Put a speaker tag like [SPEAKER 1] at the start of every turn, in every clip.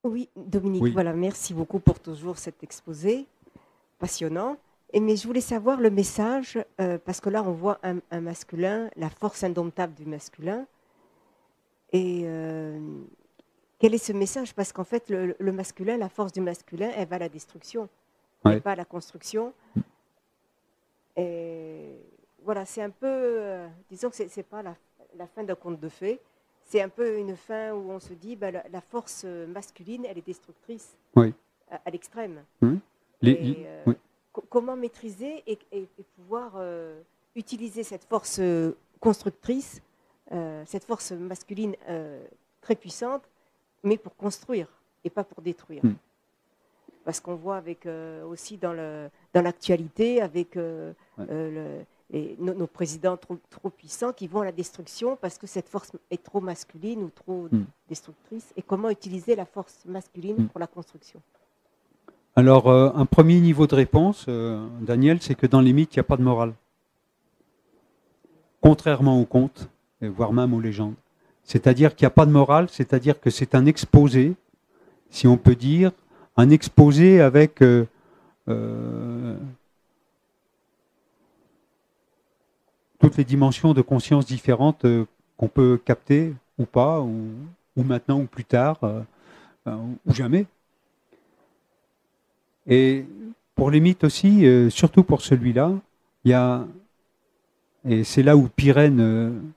[SPEAKER 1] Oui, Dominique,
[SPEAKER 2] Oui.
[SPEAKER 1] voilà, merci beaucoup pour toujours cet exposé passionnant. Mais je voulais savoir le message, parce que là, on voit un masculin, la force indomptable du masculin. Et quel est ce message? Parce qu'en fait, le masculin, la force du masculin, elle va à la destruction, mais
[SPEAKER 2] Ouais.
[SPEAKER 1] pas à la construction. Et voilà, c'est un peu, disons que c'est pas la fin d'un conte de fées. C'est un peu une fin où on se dit, bah, la force masculine, elle est destructrice
[SPEAKER 2] Oui.
[SPEAKER 1] à l'extrême.
[SPEAKER 2] Hum.
[SPEAKER 1] Et
[SPEAKER 2] Oui.
[SPEAKER 1] comment maîtriser et pouvoir utiliser cette force constructrice, cette force masculine très puissante, mais pour construire et pas pour détruire.
[SPEAKER 2] Hum.
[SPEAKER 1] Parce qu'on voit avec, aussi dans l'actualité, avec
[SPEAKER 2] Ouais.
[SPEAKER 1] nos présidents trop puissants qui vont à la destruction parce que cette force est trop masculine ou trop
[SPEAKER 2] Hum.
[SPEAKER 1] destructrice. Et comment utiliser la force masculine
[SPEAKER 2] Hum.
[SPEAKER 1] pour la construction?
[SPEAKER 2] Alors, un premier niveau de réponse, Daniel, c'est que dans les mythes, il n'y a pas de morale. Contrairement aux contes, et voire même aux légendes. C'est-à-dire qu'il n'y a pas de morale, c'est-à-dire que c'est un exposé, si on peut dire, un exposé avec toutes les dimensions de conscience différentes qu'on peut capter ou pas, ou maintenant ou plus tard, ou jamais. Et pour les mythes aussi, surtout pour celui-là, il y a, et c'est là où Pirène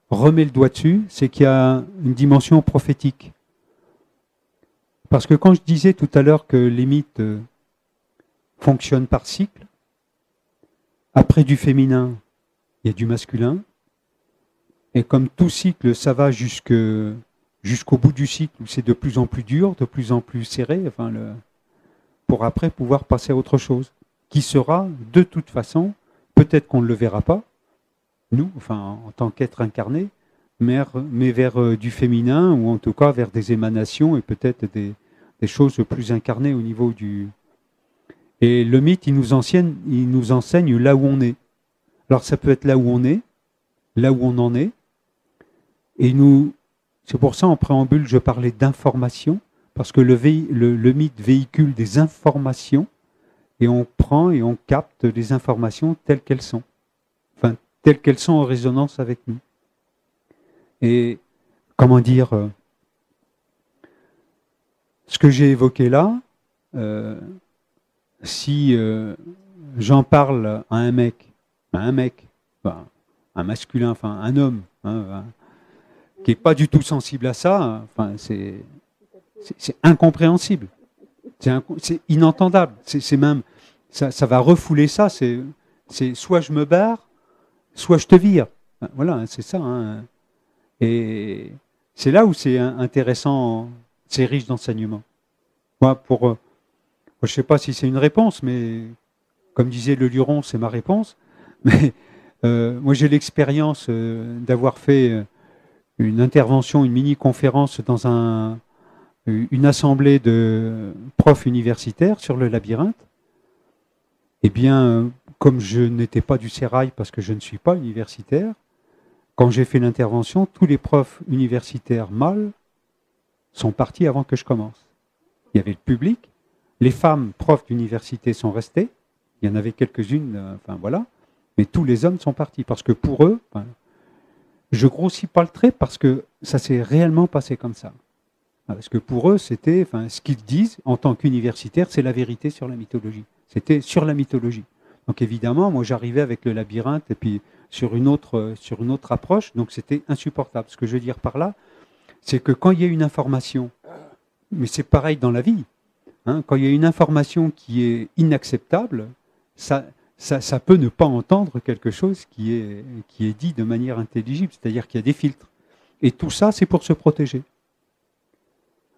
[SPEAKER 2] remet le doigt dessus, c'est qu'il y a une dimension prophétique. Parce que quand je disais tout à l'heure que les mythes fonctionnent par cycle, après du féminin, il y a du masculin, et comme tout cycle, ça va jusqu'au bout du cycle, où c'est de plus en plus dur, de plus en plus serré, enfin pour après pouvoir passer à autre chose, qui sera de toute façon, peut-être qu'on ne le verra pas, nous, enfin en tant qu'être incarné, mais vers du féminin, ou en tout cas vers des émanations et peut-être des choses plus incarnées au niveau du... Et le mythe, il nous enseigne là où on est. Alors ça peut être là où on est, là où on en est, et c'est pour ça en préambule, je parlais d'information, parce que le mythe véhicule des informations, et on prend et on capte les informations telles qu'elles sont. Enfin, telles qu'elles sont en résonance avec nous. Et, comment dire, ce que j'ai évoqué là, si j'en parle à un mec, enfin, un masculin, enfin un homme, qui n'est pas du tout sensible à ça, enfin, c'est incompréhensible. C'est inentendable. C'est même, ça va refouler ça. C'est soit je me barre, soit je te vire. Voilà, c'est ça. Hein. Et c'est là où c'est intéressant, c'est riche d'enseignements. Moi, je ne sais pas si c'est une réponse, mais comme disait le Luron, c'est ma réponse. Mais moi, j'ai l'expérience d'avoir fait une intervention, une mini-conférence dans une assemblée de profs universitaires sur le labyrinthe. Eh bien, comme je n'étais pas du sérail parce que je ne suis pas universitaire, quand j'ai fait l'intervention, tous les profs universitaires mâles sont partis avant que je commence. Il y avait le public, les femmes profs d'université sont restées, il y en avait quelques-unes, enfin voilà, mais tous les hommes sont partis parce que pour eux, je grossis pas le trait parce que ça s'est réellement passé comme ça. Parce que pour eux, c'était, enfin, ce qu'ils disent en tant qu'universitaires, c'est la vérité sur la mythologie. C'était sur la mythologie. Donc évidemment, moi j'arrivais avec le labyrinthe et puis sur une autre approche, donc c'était insupportable. Ce que je veux dire par là, c'est que quand il y a une information, mais c'est pareil dans la vie, hein, quand il y a une information qui est inacceptable, ça peut ne pas entendre quelque chose qui est dit de manière intelligible, c'est-à-dire qu'il y a des filtres. Et tout ça, c'est pour se protéger.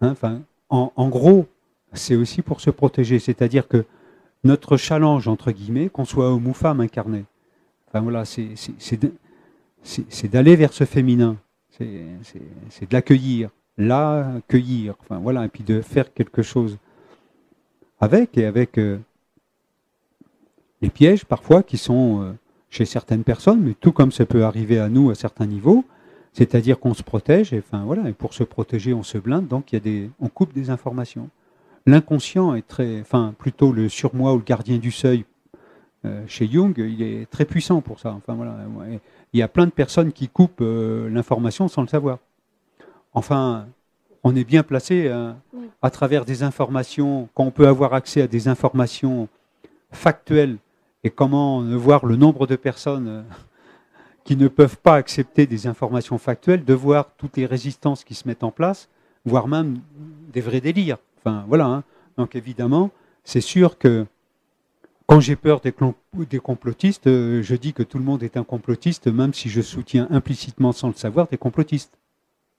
[SPEAKER 2] Hein, enfin, en gros, c'est aussi pour se protéger. C'est-à-dire que notre challenge, entre guillemets, qu'on soit homme ou femme incarné, enfin, voilà, c'est d'aller vers ce féminin. C'est de l'accueillir, l'accueillir, enfin, voilà, et puis de faire quelque chose avec, et avec les pièges parfois qui sont chez certaines personnes, mais tout comme ça peut arriver à nous à certains niveaux, C'est-à-dire qu'on se protège, et, enfin, voilà, et pour se protéger, on se blinde, donc on coupe des informations. L'inconscient est enfin, plutôt le surmoi ou le gardien du seuil, chez Jung, il est très puissant pour ça. Enfin, voilà, il y a plein de personnes qui coupent l'information sans le savoir. Enfin, on est bien placé à travers des informations, quand on peut avoir accès à des informations factuelles, et comment voir le nombre de personnes qui ne peuvent pas accepter des informations factuelles, de voir toutes les résistances qui se mettent en place, voire même des vrais délires. Enfin, voilà. Hein. Donc évidemment, c'est sûr que quand j'ai peur des complotistes, je dis que tout le monde est un complotiste, même si je soutiens implicitement, sans le savoir, des complotistes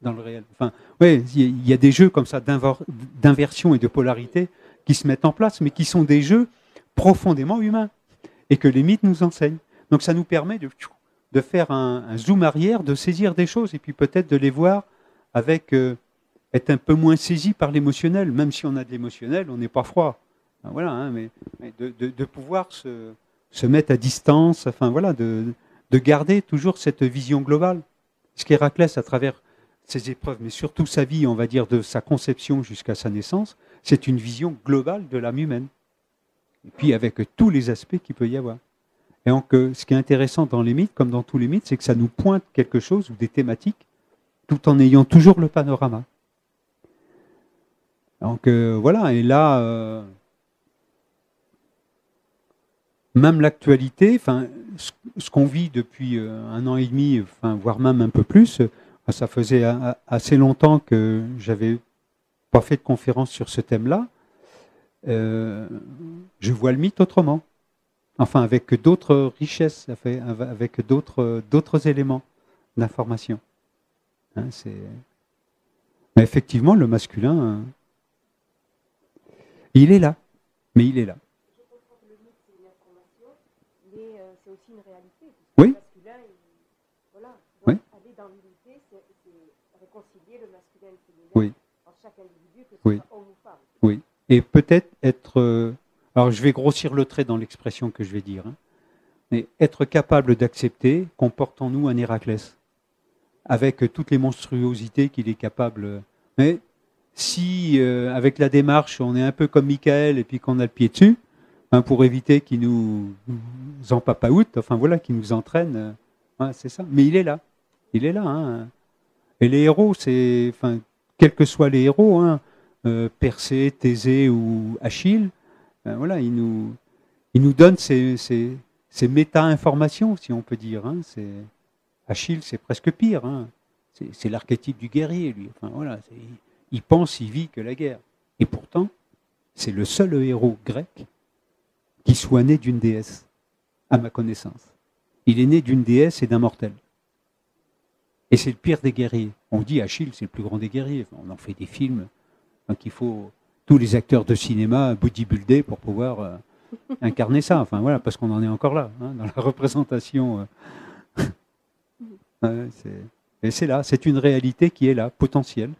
[SPEAKER 2] dans le réel. Enfin, ouais, il y a des jeux comme ça d'inversion et de polarité qui se mettent en place, mais qui sont des jeux profondément humains et que les mythes nous enseignent. Donc ça nous permet de faire un zoom arrière, de saisir des choses et puis peut-être de les voir avec être un peu moins saisi par l'émotionnel. Même si on a de l'émotionnel, on n'est pas froid. Enfin, voilà, hein, mais de pouvoir se mettre à distance, enfin voilà, de garder toujours cette vision globale. Ce qu'Héraclès, à travers ses épreuves, mais surtout sa vie, on va dire, de sa conception jusqu'à sa naissance, c'est une vision globale de l'âme humaine. Et puis avec tous les aspects qu'il peut y avoir. Et donc, ce qui est intéressant dans les mythes, comme dans tous les mythes, c'est que ça nous pointe quelque chose ou des thématiques, tout en ayant toujours le panorama. Donc voilà, et là, même l'actualité, enfin, ce qu'on vit depuis 1 an et demi, enfin, voire même un peu plus, ça faisait assez longtemps que j'avais pas fait de conférence sur ce thème-là. Je vois le mythe autrement. Enfin, avec d'autres richesses, avec d'autres éléments d'information. Hein, mais effectivement, le masculin, il est là. Mais il est là.
[SPEAKER 1] Je comprends que le mythe, c'est une information, mais c'est aussi une réalité.
[SPEAKER 2] Oui.
[SPEAKER 1] Le masculin, voilà. Donc,
[SPEAKER 2] Oui.
[SPEAKER 1] aller dans l'unité, c'est réconcilier le masculin et le féminin
[SPEAKER 2] Oui.
[SPEAKER 1] en chaque individu, que ce
[SPEAKER 2] Oui.
[SPEAKER 1] soit homme ou femme.
[SPEAKER 2] Oui. Et peut-être être... alors, je vais grossir le trait dans l'expression que je vais dire. Hein, mais être capable d'accepter qu'on porte en nous un Héraclès, avec toutes les monstruosités qu'il est capable... Mais si, avec la démarche, on est un peu comme Michael et puis qu'on a le pied dessus, hein, pour éviter qu'il nous empapaoute, enfin voilà, qu'il nous entraîne, ouais, c'est ça. Mais il est là. Il est là. Hein. Et les héros, c'est... Enfin, quels que soient les héros, hein, Persée, Thésée ou Achille, voilà, il nous donne ces méta-informations, si on peut dire. Hein. Achille, c'est presque pire. Hein. C'est l'archétype du guerrier, lui. Enfin, voilà, il pense, il vit que la guerre. Et pourtant, c'est le seul héros grec qui soit né d'une déesse, à ma connaissance. Il est né d'une déesse et d'un mortel. Et c'est le pire des guerriers. On dit Achille, c'est le plus grand des guerriers. On en fait des films. Donc il faut tous les acteurs de cinéma bodybuildés pour pouvoir incarner ça. Enfin voilà, parce qu'on en est encore là, hein, dans la représentation. Et c'est là, c'est une réalité qui est là, potentielle.